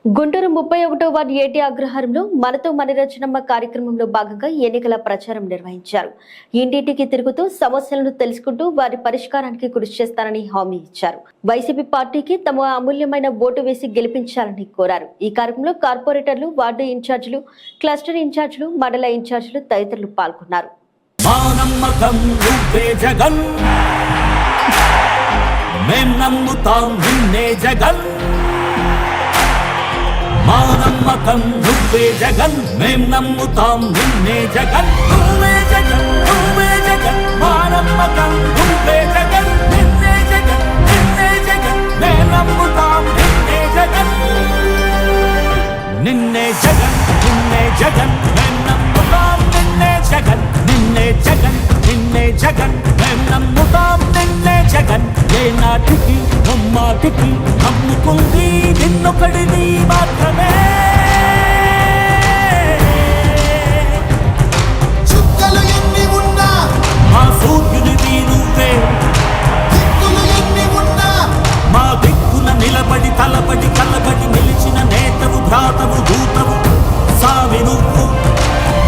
Guntur 31వ ward ఏటీ అగ్రహారంలో మనతో మణిరచనమ్మ కార్యక్రమంలో భాగంగా ఎన్నికల ప్రచారం నిర్వహించారు. ఇంటింటికి తిరుగుతూ సమస్యలను తెలుసుకుంటూ వారి పరిష్కారానికి కృషి చేస్తారని హామీ ఇచ్చారు. వైసీపీ పార్టీకి తమ అమూల్యమైన ఓటు వేసి గెలిపించాలని కోరారు. ఈ కార్యక్రమంలో కార్పొరేటర్లు, వార్డు ఇన్ఛార్జీలు, క్లస్టర్ ఇన్ఛార్జీలు, మండల ఇన్ఛార్జీలు తదితరులు పాల్గొన్నారు. మా నమ్మకం నువ్వే జగన్, మేం నమ్ముతాం నిన్నే జగన్. నువ్వే జగన్, నువ్వే జగన్, మా నమ్మకం నువ్వే జగన్, నిన్నే జగన్, నిన్నే జగన్, మేం నమ్ముతాం నిన్నే జగన్. నిన్నే జగన్, నిన్నే జగన్, మేం నమ్ముతాం నిన్నే జగన్, నిన్నే జగన్, నిన్నే జగన్, మేం నమ్ముతాం నిన్నే జగన్. ఏ నాటికి ముమ్మాటికి నమ్ముకుంది నిన్నొకడిని మాత్రమే. చుక్కలు ఎన్ని ఉన్నా మా సూర్యునిది నువ్వే, దిక్కులు ఎన్ని ఉన్నా మా దిక్కున నిలబడి తలబడి కలబడి నిలిచిన నేతవు, భ్రాతవు, దూతవు సామి నువ్వు.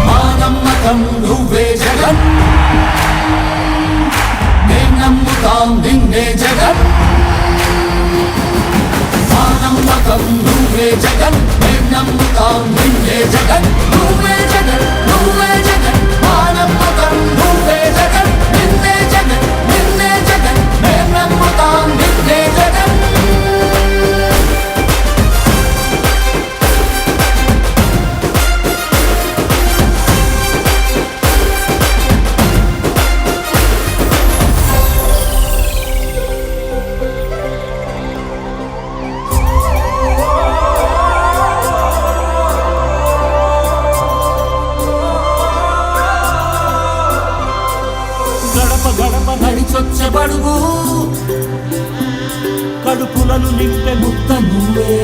మా నమ్మకం నువ్వే జగన్, మేం నమ్ముతాం నిన్నే జగన్. మా నమ్మకం నువ్వే జగన్, మేం నమ్ముతాం నిన్నే జగన్. నువ్వే జగన్, నువ్వే జగన్, మా నమ్మకం నువ్వే జగన్, నిన్నే జగన్, నిన్నే జగన్, మేం నమ్ముతాం నిన్నే జగన్. గడప గడప నడిచొచ్చబడుగు, కడుపులను నింపే ముద్ద నువ్వే.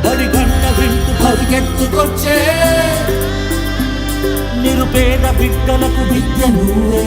బడి గంట వింటూ పరిగెత్తుకొచ్చే నిరుపేద బిడ్డలకు విద్య నువ్వే.